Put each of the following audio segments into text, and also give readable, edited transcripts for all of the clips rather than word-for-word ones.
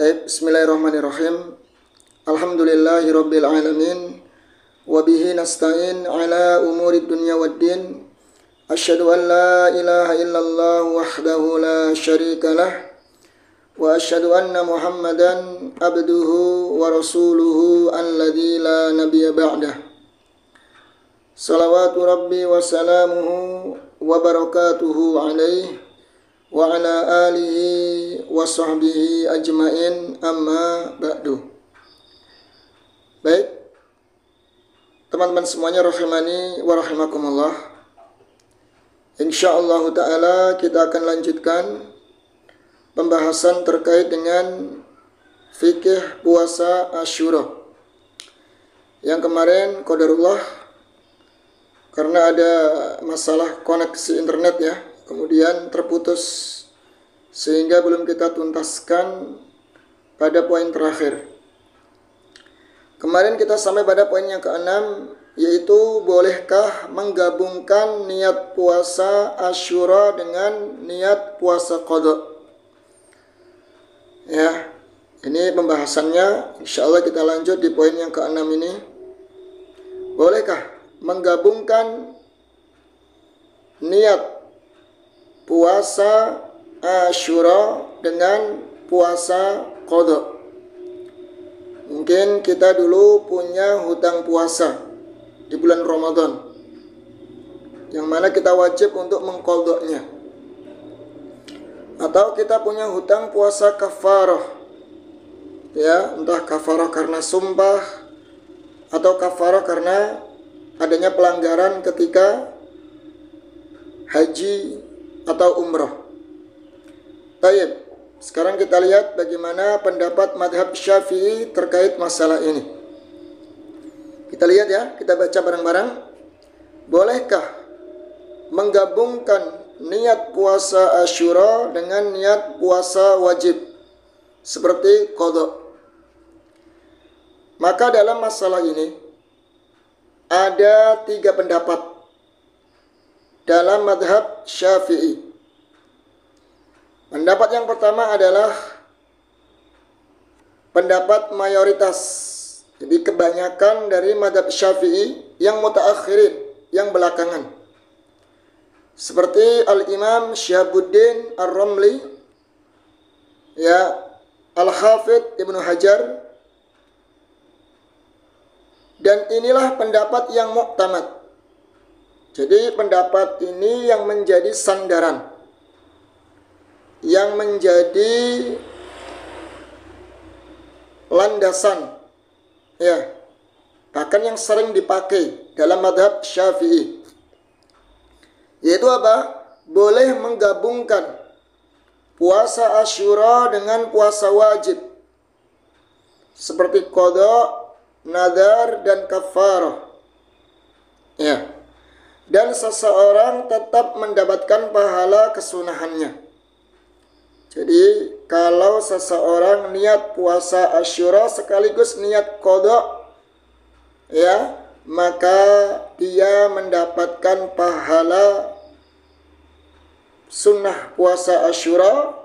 Bismillahirrahmanirrahim. Alhamdulillahirabbil alamin. Wa bihi nasta'in ala umuri dunya waddin. Asyhadu an la ilaha illallah wahdahu la syarika lah. Wa asyhadu anna Muhammadan abduhu wa rasuluhu alladzi la nabiyya ba'dah. Salawatu rabbi wa salamuhu wa barakatuhu alaihi wa ala alihi wa sahbihi ajmain, amma ba'du. Baik, teman-teman semuanya rahimani wa rahimakumullah. Insyaallah ta'ala kita akan lanjutkan pembahasan terkait dengan fikih puasa Asyura. Yang kemarin qadarullah karena ada masalah koneksi internet ya, kemudian terputus sehingga belum kita tuntaskan pada poin terakhir. Kemarin kita sampai pada poin yang ke-6, yaitu bolehkah menggabungkan niat puasa Asyura dengan niat puasa qada. Ya, ini pembahasannya. Insyaallah kita lanjut di poin yang ke-6 ini. Bolehkah menggabungkan niat puasa Asyura dengan puasa qada? Mungkin kita dulu punya hutang puasa di bulan Ramadan, yang mana kita wajib untuk mengqadanya. Atau kita punya hutang puasa kafarah, ya, entah kafarah karena sumpah atau kafarah karena adanya pelanggaran ketika haji atau umrah. Baik, sekarang kita lihat bagaimana pendapat madhab Syafi'i terkait masalah ini. Kita lihat ya, kita baca bareng-bareng. Bolehkah menggabungkan niat puasa Asyura dengan niat puasa wajib seperti qada? Maka dalam masalah ini ada 3 pendapat dalam madhab Syafi'i. Pendapat yang pertama adalah pendapat mayoritas, jadi kebanyakan dari madhab Syafi'i yang mutaakhirin, yang belakangan, seperti Al-Imam Syihabuddin Ar-Ramli, ya, Al-Hafidh Ibnu Hajar. Dan inilah pendapat yang muktamad. Jadi pendapat ini yang menjadi sandaran, yang menjadi landasan, ya, bahkan yang sering dipakai dalam madhab Syafi'i. Yaitu apa? Boleh menggabungkan puasa Asyura dengan puasa wajib seperti qada, nadar, dan kafarah, ya. Dan seseorang tetap mendapatkan pahala kesunahannya. Jadi kalau seseorang niat puasa Asyura sekaligus niat qada, ya, maka dia mendapatkan pahala sunnah puasa Asyura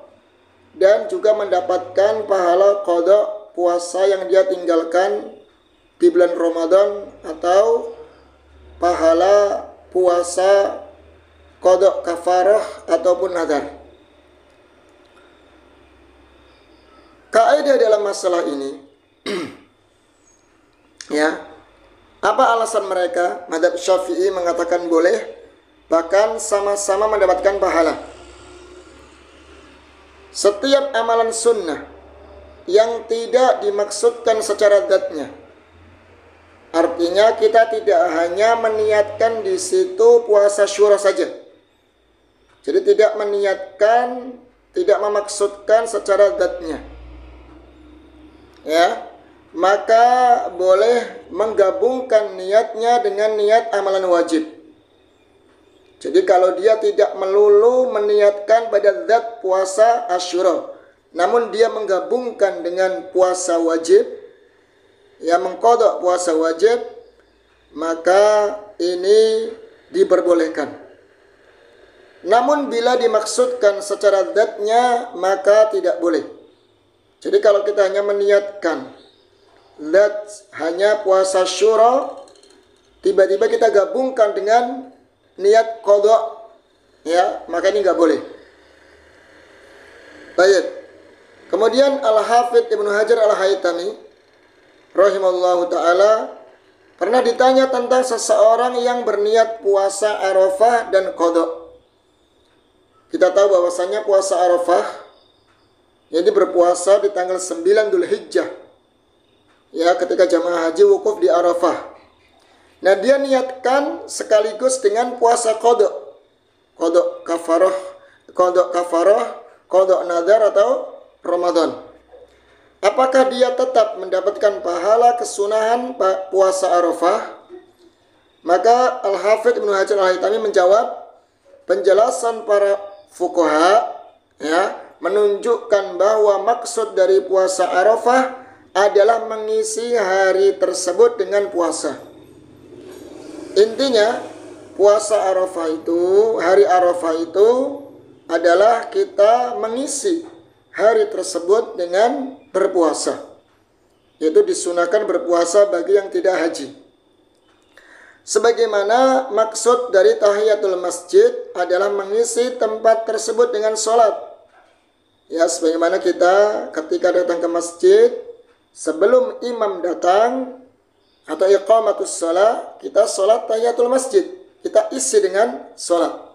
dan juga mendapatkan pahala qada puasa yang dia tinggalkan di bulan Ramadan, atau pahala puasa qada kafarah ataupun nadar. Kaidah dalam masalah ini ya, apa alasan mereka? Madhab Syafi'i mengatakan boleh, bahkan sama-sama mendapatkan pahala. Setiap amalan sunnah yang tidak dimaksudkan secara dzatnya, artinya kita tidak hanya meniatkan di situ puasa Syura saja. Jadi tidak meniatkan, tidak memaksudkan secara dzatnya, ya, maka boleh menggabungkan niatnya dengan niat amalan wajib. Jadi kalau dia tidak melulu meniatkan pada zat puasa Asyura, namun dia menggabungkan dengan puasa wajib, ya, mengqada puasa wajib, maka ini diperbolehkan. Namun bila dimaksudkan secara dzatnya maka tidak boleh. Jadi kalau kita hanya meniatkan hanya puasa Syura, tiba-tiba kita gabungkan dengan niat qadha, ya, maka ini nggak boleh. Baik. Kemudian Al-Hafidz Ibnu Hajar Al-Haytami rahimallahu taala pernah ditanya tentang seseorang yang berniat puasa Arafah dan qadha. Kita tahu bahwasanya puasa Arafah, jadi berpuasa di tanggal 9 Dzulhijjah, ya, ketika jamaah haji wukuf di Arafah. Nah, dia niatkan sekaligus dengan puasa qadha, kafarah, qadha nazar atau Ramadan. Apakah dia tetap mendapatkan pahala kesunahan puasa Arafah? Maka Al-Hafidz Ibnu Hajar Al-Haytami menjawab, penjelasan para fuqaha, ya, menunjukkan bahwa maksud dari puasa Arafah adalah mengisi hari tersebut dengan puasa. Intinya, puasa Arafah itu, hari Arafah itu adalah kita mengisi hari tersebut dengan berpuasa. Yaitu disunahkan berpuasa bagi yang tidak haji. Sebagaimana maksud dari tahiyatul masjid adalah mengisi tempat tersebut dengan sholat. Ya, sebagaimana kita ketika datang ke masjid, sebelum imam datang atau iqamatus shalah, kita sholat tahiyatul masjid, kita isi dengan sholat.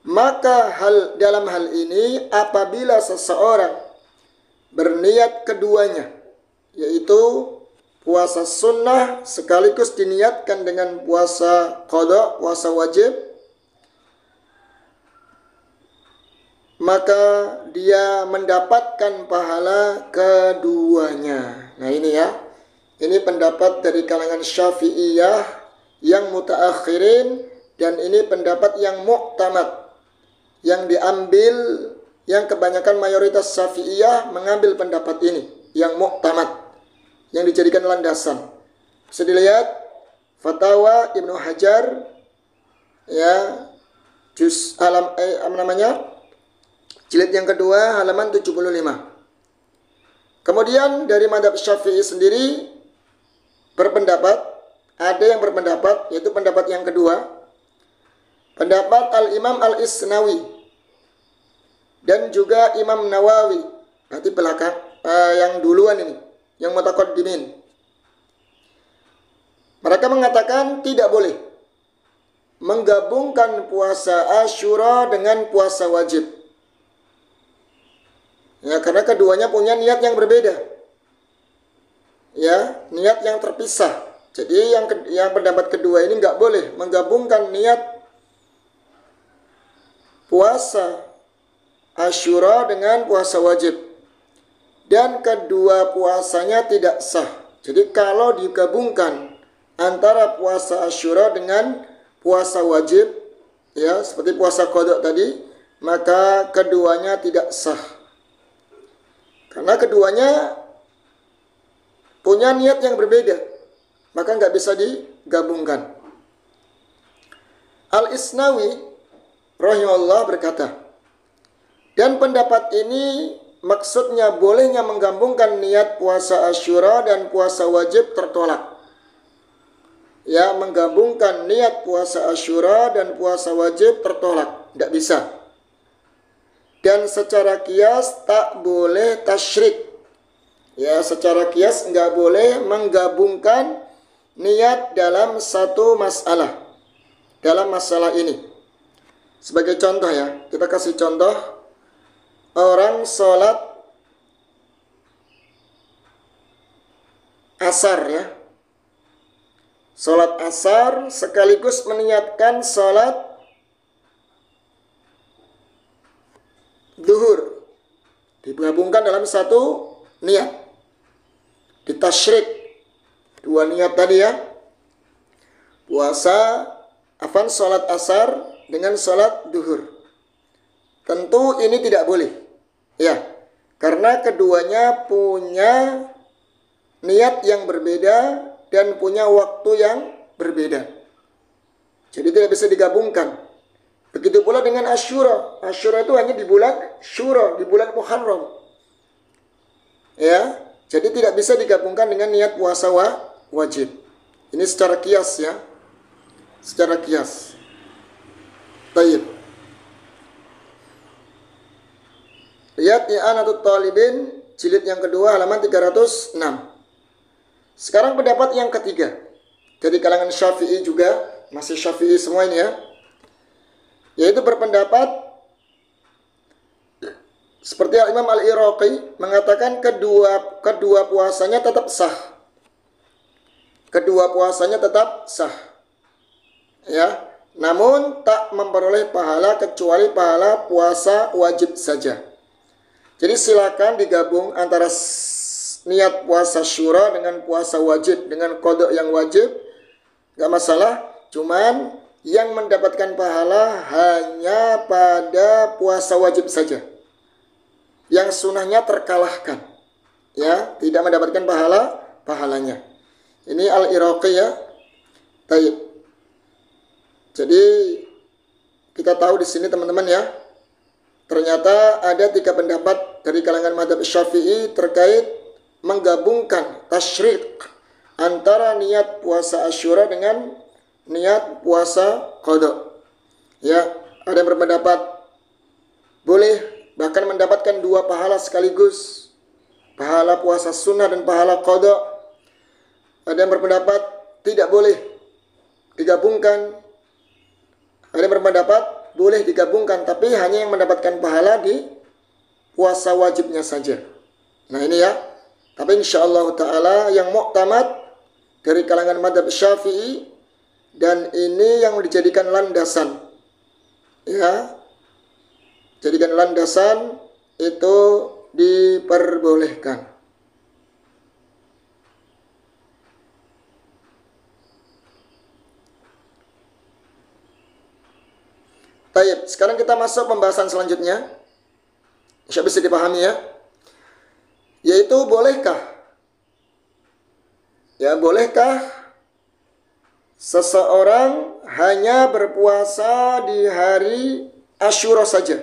Maka dalam hal ini apabila seseorang berniat keduanya, yaitu puasa sunnah sekaligus diniatkan dengan puasa qadha, puasa wajib, maka dia mendapatkan pahala keduanya. Nah, ini ya, ini pendapat dari kalangan Syafi'iyah yang mutaakhirin, dan ini pendapat yang mu'tamad, yang diambil, yang kebanyakan mayoritas Syafi'iyah mengambil pendapat ini, yang mu'tamad, yang dijadikan landasan. Bisa dilihat Fatwa Ibnu Hajar, ya, juz jilid yang kedua halaman 75. Kemudian dari mazhab Syafi'i sendiri berpendapat, ada yang berpendapat, yaitu pendapat yang kedua, pendapat Al-Imam Al-Isnawi dan juga Imam Nawawi, berarti belakang, yang duluan ini, yang mutaqaddimin. Mereka mengatakan tidak boleh menggabungkan puasa Asyura dengan puasa wajib. Ya, karena keduanya punya niat yang berbeda. Ya, niat yang terpisah. Jadi yang pendapat kedua ini nggak boleh menggabungkan niat puasa Asyura dengan puasa wajib. Dan kedua puasanya tidak sah. Jadi kalau digabungkan antara puasa Asyura dengan puasa wajib, ya, seperti puasa qadha tadi, maka keduanya tidak sah. Karena keduanya punya niat yang berbeda, maka nggak bisa digabungkan. Al-Isnawi rahimahullah berkata, dan pendapat ini maksudnya bolehnya menggabungkan niat puasa Asyura dan puasa wajib tertolak. Ya, menggabungkan niat puasa Asyura dan puasa wajib tertolak, tidak bisa. Dan secara kias tak boleh tasyrik. Ya, secara kias nggak boleh menggabungkan niat dalam satu masalah, dalam masalah ini. Sebagai contoh ya, kita kasih contoh, orang sholat asar ya, sholat asar sekaligus meniatkan sholat duhur, digabungkan dalam satu niat, ditasyrik dua niat tadi ya, puasa sholat asar dengan sholat duhur. Tentu ini tidak boleh ya, karena keduanya punya niat yang berbeda dan punya waktu yang berbeda, jadi tidak bisa digabungkan. Begitu pula dengan Asyura. Asyura itu hanya di bulan Syura, di bulan Muharram. Ya, jadi tidak bisa digabungkan dengan niat puasa wajib. Ini secara kias ya. Secara kias. Baik. Lihat I'anatul Talibin jilid yang kedua halaman 306. Sekarang pendapat yang ketiga dari kalangan Syafi'i juga, masih Syafi'i semua ini ya, yaitu berpendapat seperti Imam Al-Iraqi mengatakan kedua puasanya tetap sah. Kedua puasanya tetap sah. Ya, namun tak memperoleh pahala kecuali pahala puasa wajib saja. Jadi silakan digabung antara niat puasa syura dengan puasa wajib, dengan qada yang wajib, nggak masalah. Cuman yang mendapatkan pahala hanya pada puasa wajib saja. Yang sunnahnya terkalahkan, ya, tidak mendapatkan pahalanya. Ini Al-Iraqi ya. Baik. Jadi kita tahu di sini teman-teman ya, ternyata ada 3 pendapat dari kalangan mazhab Syafi'i terkait menggabungkan tasyrik antara niat puasa Asyura dengan niat puasa qada. Ya, ada yang berpendapat boleh bahkan mendapatkan 2 pahala sekaligus, pahala puasa sunnah dan pahala qada. Ada yang berpendapat tidak boleh digabungkan. Ada yang berpendapat boleh digabungkan, tapi hanya yang mendapatkan pahala di puasa wajibnya saja. Nah ini ya. Tapi insyaallah ta'ala yang mu'tamad dari kalangan mazhab Syafi'i, dan ini yang dijadikan landasan. Ya. Jadikan landasan itu diperbolehkan. Baik, sekarang kita masuk pembahasan selanjutnya. Insya bisa dipahami ya. Yaitu bolehkah seseorang hanya berpuasa di hari Asyura saja?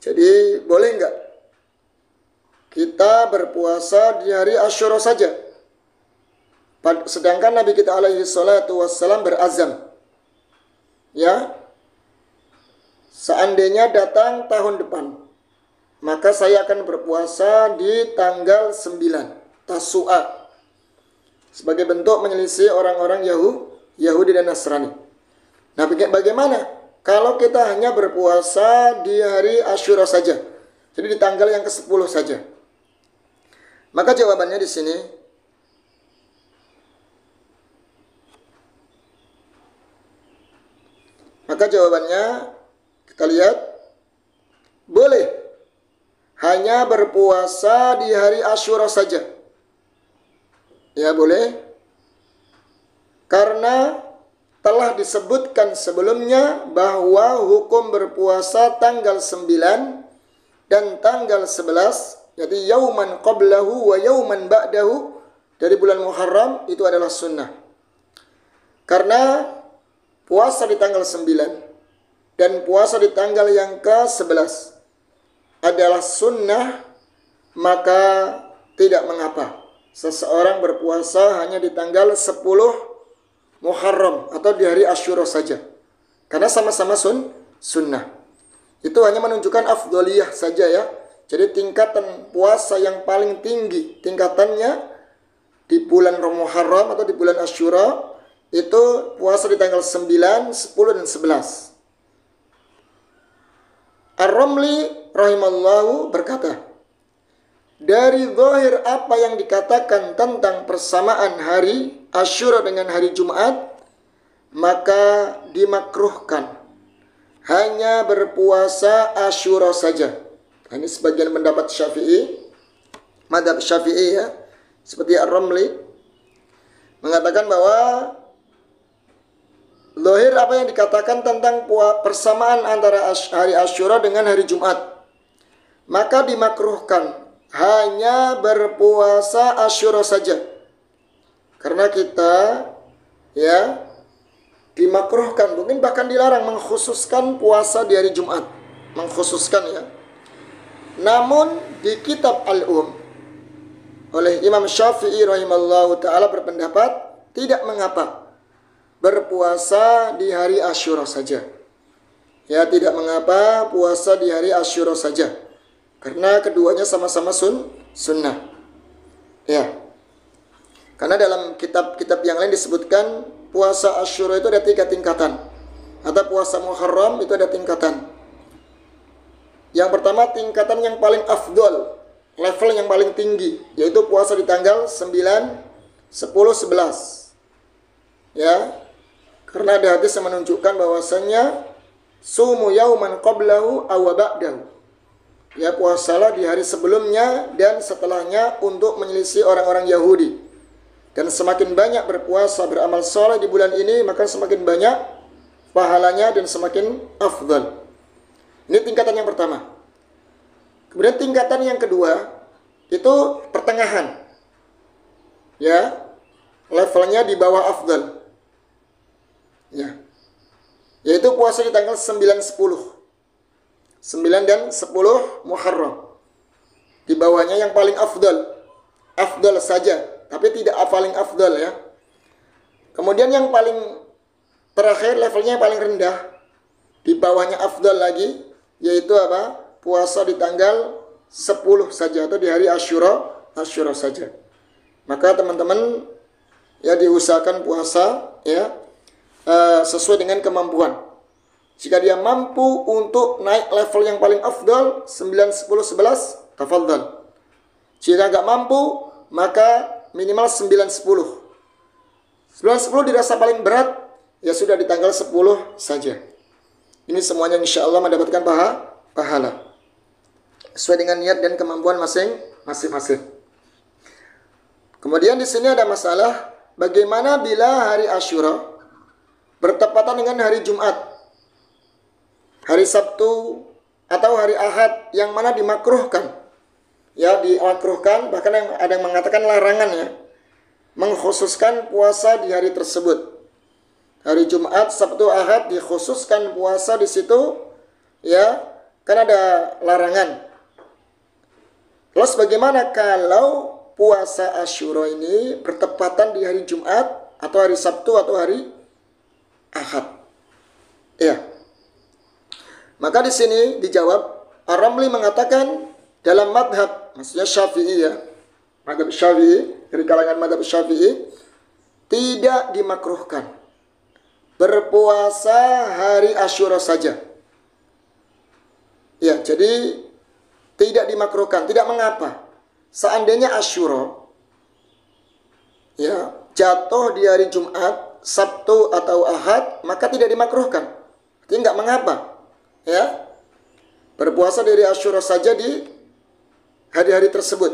Jadi boleh nggak kita berpuasa di hari Asyura saja? Sedangkan Nabi kita alaihi salatu wassalam berazam, ya, seandainya datang tahun depan, maka saya akan berpuasa di tanggal 9 Tasu'a sebagai bentuk menyelisih orang-orang Yahudi dan Nasrani. Nah, bagaimana kalau kita hanya berpuasa di hari Asyura saja? Jadi di tanggal yang ke-10 saja. Maka jawabannya di sini, kita lihat, boleh hanya berpuasa di hari Asyura saja. Ya boleh, karena telah disebutkan sebelumnya bahwa hukum berpuasa tanggal 9 dan tanggal 11, yaitu yauman qablahu wa yauman ba'dahu dari bulan Muharram, itu adalah sunnah. Karena puasa di tanggal 9 dan puasa di tanggal yang ke-11 adalah sunnah, maka tidak mengapa seseorang berpuasa hanya di tanggal 10 Muharram atau di hari Asyura saja. Karena sama-sama sunnah. Itu hanya menunjukkan afdholiyah saja ya. Jadi tingkatan puasa yang paling tinggi tingkatannya di bulan Muharram atau di bulan Asyura itu puasa di tanggal 9, 10 dan 11. Ar-Ramli rahimallahu berkata, dari zahir apa yang dikatakan tentang persamaan hari Asyura dengan hari Jumat, maka dimakruhkan hanya berpuasa Asyura saja. Ini sebagian pendapat Syafi'i, mazhab Syafi'i ya, seperti Ar-Ramli mengatakan bahwa zahir apa yang dikatakan tentang persamaan antara hari Asyura dengan hari Jumat, maka dimakruhkan hanya berpuasa Asyura saja. Karena kita ya dimakruhkan, mungkin bahkan dilarang mengkhususkan puasa di hari Jumat, mengkhususkan ya. Namun di kitab Al-Um oleh Imam Syafi'i rahimallahu ta'ala berpendapat tidak mengapa berpuasa di hari Asyura saja. Ya, tidak mengapa puasa di hari Asyura saja. Karena keduanya sama-sama sunnah. Ya. Karena dalam kitab-kitab yang lain disebutkan puasa Asyura itu ada 3 tingkatan. Atau puasa Muharram itu ada tingkatan. Yang pertama tingkatan yang paling afdol, level yang paling tinggi, yaitu puasa di tanggal 9, 10, 11. Ya. Karena ada hadis yang menunjukkan bahwasanya sumu yauman qablahu aw ba'dahu. Ya, puasalah di hari sebelumnya dan setelahnya untuk menyelisih orang-orang Yahudi. Dan semakin banyak berpuasa beramal soleh di bulan ini, maka semakin banyak pahalanya dan semakin afdal. Ini tingkatan yang pertama. Kemudian tingkatan yang kedua itu pertengahan. Ya. Levelnya di bawah afdal. Ya. Yaitu puasa di tanggal 9, 10. 9 dan 10 Muharram. Di bawahnya yang paling afdal. Afdal saja, tapi tidak paling afdal ya. Kemudian yang paling terakhir, levelnya yang paling rendah, di bawahnya afdal lagi, yaitu apa? Puasa di tanggal 10 saja atau di hari Asyura saja. Maka teman-teman ya diusahakan puasa ya sesuai dengan kemampuan. Jika dia mampu untuk naik level yang paling afdal 9, 10, 11, tafadhal. Jika nggak mampu, maka minimal 9, 10. 9, 10 dirasa paling berat, ya sudah di tanggal 10 saja. Ini semuanya insya Allah mendapatkan pahala. Sesuai dengan niat dan kemampuan masing-masing. Kemudian di sini ada masalah, bagaimana bila hari Asyura bertepatan dengan hari Jumat, hari Sabtu, atau hari Ahad, yang mana dimakruhkan. Ya, dimakruhkan, bahkan ada yang mengatakan larangan ya, mengkhususkan puasa di hari tersebut. Hari Jumat, Sabtu, Ahad dikhususkan puasa di situ, ya, kan ada larangan. Terus bagaimana kalau puasa Asyura ini bertepatan di hari Jumat, atau hari Sabtu, atau hari Ahad? Ya. Maka di sini dijawab, Ar-Ramli mengatakan dalam madhab, maksudnya Syafi'i ya, madhab Syafi'i, dari kalangan madhab Syafi'i, tidak dimakruhkan berpuasa hari Asyura saja. Ya, jadi tidak dimakruhkan, tidak mengapa. Seandainya Asyura ya jatuh di hari Jumat, Sabtu atau Ahad, maka tidak dimakruhkan. Jadi nggak mengapa. Ya, berpuasa dari Asyura saja di hari-hari tersebut.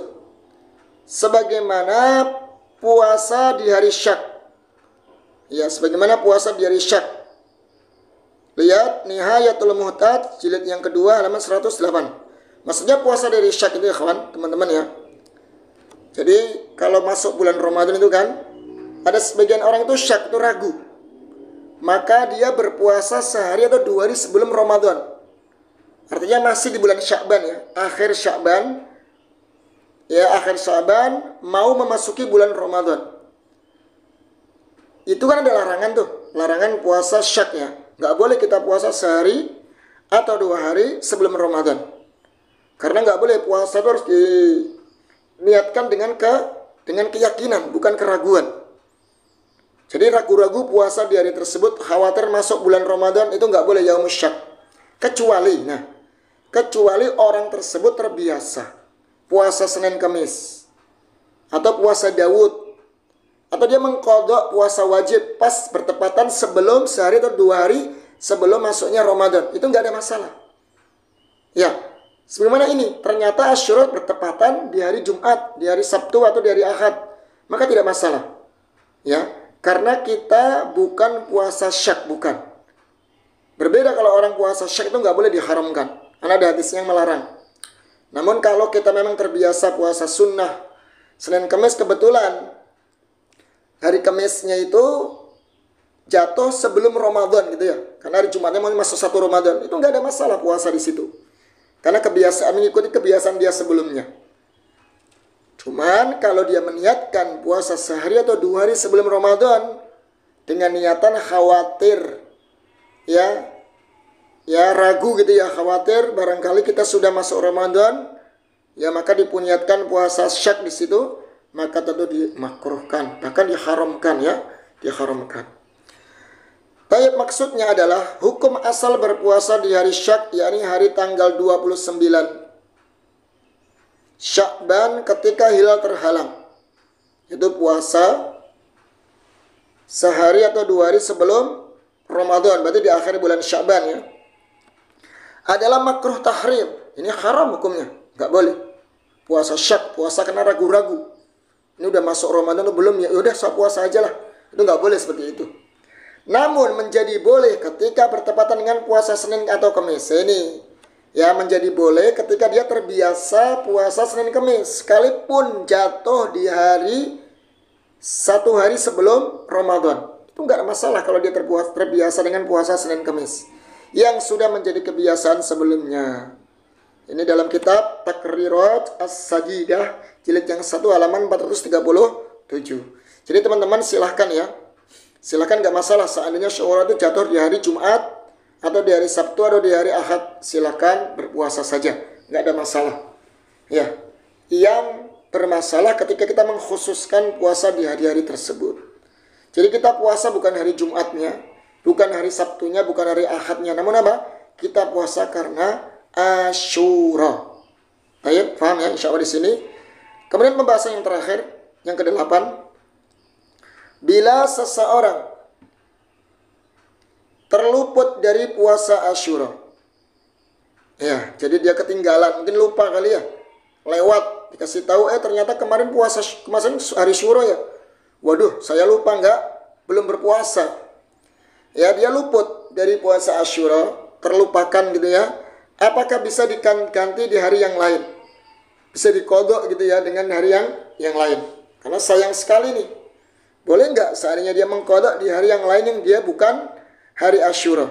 Sebagaimana puasa di hari Syak. Ya, sebagaimana puasa di hari Syak. Lihat Nihayatul Muhtad jilid yang kedua halaman 108. Maksudnya puasa dari Syak itu ya kawan, teman-teman ya. Jadi kalau masuk bulan Ramadan itu kan, ada sebagian orang itu Syak, itu ragu. Maka dia berpuasa sehari atau 2 hari sebelum Ramadan. Artinya masih di bulan Sya'ban ya, akhir Sya'ban. Ya, akhir Sya'ban mau memasuki bulan Ramadan. Itu kan ada larangan tuh, larangan puasa Syak ya. Nggak boleh kita puasa sehari atau 2 hari sebelum Ramadan. Karena nggak boleh puasa itu harus diniatkan dengan keyakinan, bukan keraguan. Jadi ragu-ragu puasa di hari tersebut, khawatir masuk bulan Ramadan, itu nggak boleh yaumus syak. Kecuali orang tersebut terbiasa puasa Senin Kamis, atau puasa Daud, atau dia mengqadha puasa wajib pas bertepatan sebelum sehari atau 2 hari sebelum masuknya Ramadan, itu nggak ada masalah. Ya, sebagaimana ini, ternyata Asyura bertepatan di hari Jumat, di hari Sabtu atau di hari Ahad, maka tidak masalah. Ya, karena kita bukan puasa syak, bukan. Berbeda kalau orang puasa syak itu nggak boleh diharamkan, karena ada hadis yang melarang. Namun kalau kita memang terbiasa puasa sunnah, Senin Kamis kebetulan hari Kamisnya itu jatuh sebelum Ramadan gitu ya, karena hari Jumatnya mau masuk 1 Ramadan, itu nggak ada masalah puasa di situ. karena kebiasaan mengikuti kebiasaan dia sebelumnya. Cuman kalau dia meniatkan puasa sehari atau 2 hari sebelum Ramadan dengan niatan khawatir, ya ragu gitu ya, khawatir barangkali kita sudah masuk Ramadan, ya maka dipuniatkan puasa syak di situ, maka tentu dimakruhkan, bahkan diharamkan ya, diharamkan. Baik, maksudnya adalah hukum asal berpuasa di hari syak, yakni hari tanggal 29 Sya'ban ketika hilal terhalang. Itu puasa sehari atau 2 hari sebelum Ramadan, berarti di akhir bulan Sya'ban ya. Adalah makruh tahrim. Ini haram hukumnya, nggak boleh. Puasa syak, puasa karena ragu-ragu. Ini udah masuk Ramadan atau belum ya? Udah saya puasa aja lah. Itu nggak boleh seperti itu. Namun menjadi boleh ketika bertepatan dengan puasa Senin atau Kamis. Ini ya menjadi boleh ketika dia terbiasa puasa Senin Kamis, sekalipun jatuh di hari 1 hari sebelum Ramadan. Itu nggak masalah kalau dia terbiasa dengan puasa Senin Kamis yang sudah menjadi kebiasaan sebelumnya. Ini dalam kitab Takrirat As-Sajidah jilid yang 1 halaman 437. Jadi teman-teman silahkan ya, silahkan, nggak masalah seandainya Syawal itu jatuh di hari Jumat atau di hari Sabtu atau di hari Ahad, silahkan berpuasa saja, nggak ada masalah ya. Yang bermasalah ketika kita mengkhususkan puasa di hari-hari tersebut. Jadi kita puasa bukan hari Jumatnya, bukan hari Sabtunya, bukan hari Ahadnya, namun apa? Kita puasa karena Asyura. Baik, paham ya insya Allah di sini. Kemudian pembahasan yang terakhir, yang ke-8. Bila seseorang terluput dari puasa Asyura, ya, jadi dia ketinggalan, mungkin lupa kali ya, lewat, dikasih tahu, ternyata kemarin hari Syura ya. Waduh, saya lupa, belum berpuasa. Ya, dia luput dari puasa Asyura, terlupakan gitu ya. Apakah bisa diganti di hari yang lain? Bisa dikodok gitu ya dengan hari yang lain. Karena sayang sekali nih. Boleh nggak seandainya dia mengkodok di hari yang lain yang dia bukan hari Asyura?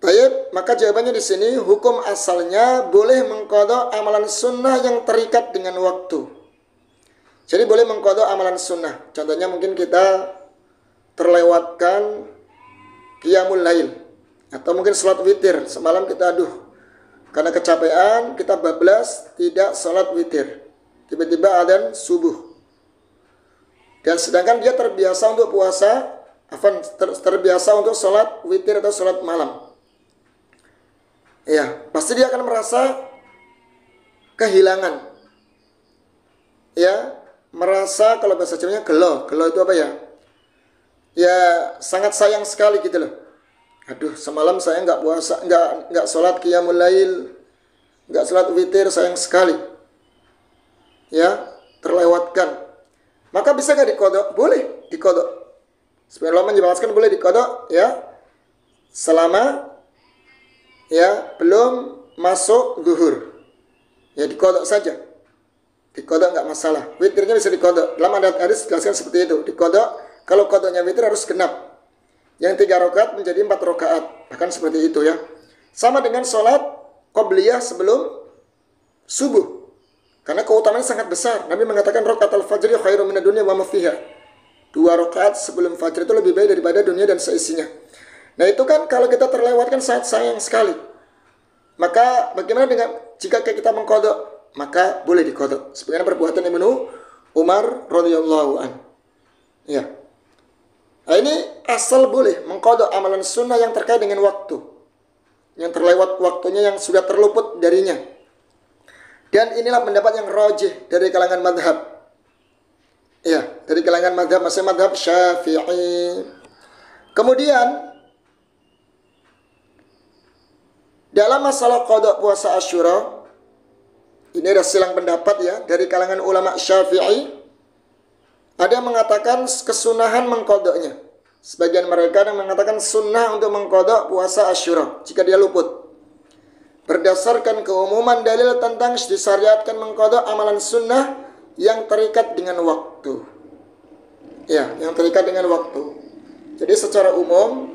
Baik, maka jawabannya di sini hukum asalnya boleh mengkodok amalan sunnah yang terikat dengan waktu. Jadi boleh mengkodok amalan sunnah. Contohnya mungkin kita terlewatkan qiyamul lail, atau mungkin sholat witir. Semalam kita karena kecapean, kita bablas tidak sholat witir. Tiba-tiba adzan subuh. Dan sedangkan dia terbiasa untuk puasa, terbiasa untuk sholat witir atau sholat malam. Ya, pasti dia akan merasa kehilangan. Ya, merasa, kalau bahasa Jawanya gelo. Gelo itu apa ya? Ya, sangat sayang sekali gitu loh. Aduh, semalam saya nggak puasa, nggak sholat qiyamul lail, nggak sholat witir, sayang sekali. Ya, terlewatkan. Maka bisa nggak dikodok? Boleh dikodok. Sebenarnya ulama menjelaskan boleh dikodok ya, selama ya belum masuk zuhur. Ya dikodok saja. Dikodok nggak masalah. Witirnya bisa dikodok. Dalam hadis dijelaskan seperti itu. Dikodok, kalau kodoknya witir harus genap. Yang 3 rakaat menjadi 4 rakaat. Bahkan seperti itu ya. Sama dengan sholat qobliyah sebelum subuh. Karena keutamaannya sangat besar. Nabi mengatakan rakaatul fajri khairum minad dunya wa ma fiha. 2 rakaat sebelum fajar itu lebih baik daripada dunia dan seisinya. Nah itu kan kalau kita terlewatkan sangat sayang sekali. Maka bagaimana dengan jika kita mengkodok? Maka boleh dikodok. Sebagaimana perbuatan Ibnu Umar radhiyallahu an. Ya. Nah ini asal boleh mengkodok amalan sunnah yang terkait dengan waktu, yang terlewat waktunya, yang sudah terluput darinya. Dan inilah pendapat yang rajih dari kalangan madhab. Ya, dari kalangan madhab, maksudnya madhab Syafi'i. Kemudian dalam masalah kodok puasa Asyura, ini ada silang pendapat ya dari kalangan ulama Syafi'i. Ada yang mengatakan kesunahan mengkodoknya. Sebagian mereka yang mengatakan sunnah untuk mengkodok puasa Asyura jika dia luput. Berdasarkan keumuman dalil tentang disyariatkan mengkodok amalan sunnah yang terikat dengan waktu. Ya, yang terikat dengan waktu. Jadi secara umum,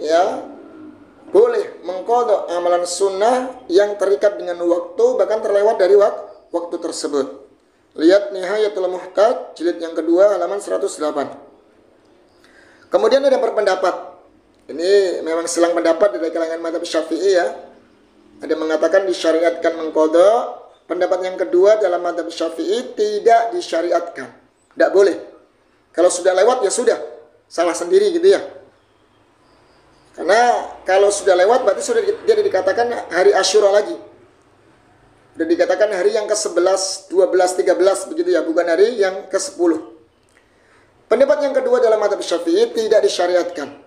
ya, boleh mengqadha amalan sunnah yang terikat dengan waktu, bahkan terlewat dari waktu tersebut. Lihat Nihayatul Muhtaj jilid yang kedua halaman 108. Kemudian ada berpendapat, ini memang selang pendapat dari kalangan mazhab Syafi'i ya. Ada mengatakan disyariatkan mengqadha. Pendapat yang kedua dalam mazhab Syafi'i tidak disyariatkan, tidak boleh. Kalau sudah lewat ya sudah, salah sendiri gitu ya. Karena kalau sudah lewat berarti sudah dia dikatakan hari Asyura lagi. Sudah dikatakan hari yang ke-11, 12, 13 begitu ya, bukan hari yang ke-10. Pendapat yang kedua dalam mazhab Syafi'i tidak disyariatkan.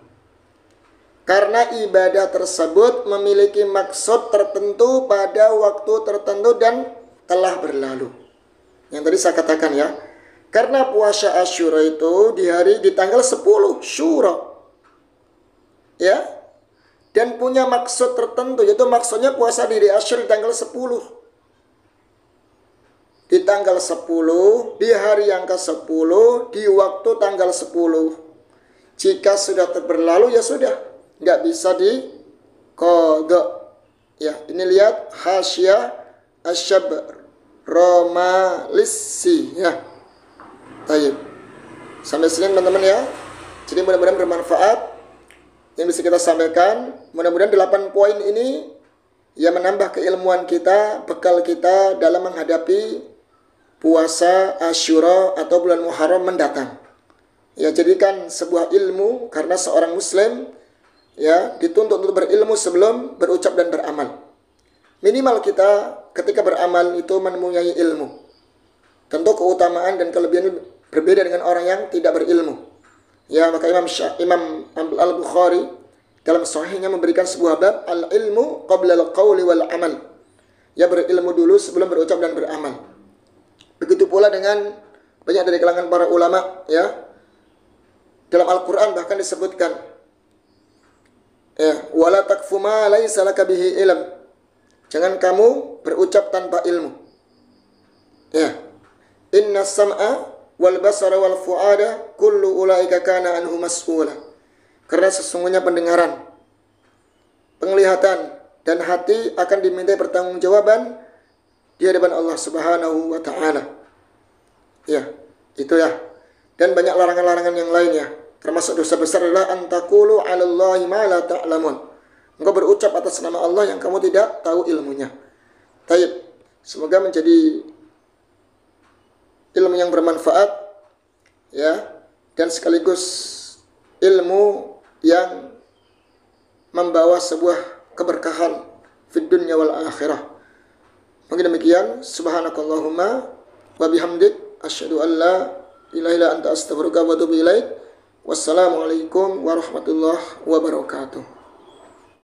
Karena ibadah tersebut memiliki maksud tertentu pada waktu tertentu dan telah berlalu. Yang tadi saya katakan ya. Karena puasa Asyura itu di tanggal 10 Syura. Ya, dan punya maksud tertentu, yaitu maksudnya puasa di Asyura di tanggal 10. Di tanggal 10, di hari yang ke-10, di waktu tanggal 10. Jika sudah berlalu ya sudah, nggak bisa diqadha. Ya, ini lihat Hasyiah Asy-Syabr Romalisi ya. Baik. Sampai sini teman-teman ya. Jadi mudah-mudahan bermanfaat yang bisa kita sampaikan. Mudah-mudahan 8 poin ini yang menambah keilmuan kita, bekal kita dalam menghadapi puasa Asyura atau bulan Muharram mendatang. Ya, jadikan sebuah ilmu, karena seorang muslim ya dituntut untuk berilmu sebelum berucap dan beramal. Minimal kita ketika beramal itu mempunyai ilmu. Tentu keutamaan dan kelebihan berbeda dengan orang yang tidak berilmu. Ya, maka Imam Al-Bukhari dalam sahihnya memberikan sebuah bab al-ilmu qabla al-qawli wal amal. Ya, berilmu dulu sebelum berucap dan beramal. Begitu pula dengan banyak dari kalangan para ulama ya. Dalam Al-Qur'an bahkan disebutkan ya, wala takfu ma laisa laka bihi ilm. Jangan kamu berucap tanpa ilmu. Ya. Inna sam'a wal basara wal fuada kullu ulaika kana anhu mas'ula. Karena sesungguhnya pendengaran, penglihatan dan hati akan dimintai pertanggungjawaban di hadapan Allah Subhanahu wa taala. Ya, itu ya. Dan banyak larangan-larangan yang lainnya. Termasuk dosa besar adalah antaqulu 'alallahi ma la ta'lamun. Engkau berucap atas nama Allah yang kamu tidak tahu ilmunya. Baik, semoga menjadi ilmu yang bermanfaat ya, dan sekaligus ilmu yang membawa sebuah keberkahan fid dunya wal akhirah. Mungkin demikian, subhanakallahumma wa bihamdik asyhadu an la ilaha illa anta astaghfiruka wa atubu ilaik. Wassalamualaikum warahmatullahi wabarakatuh.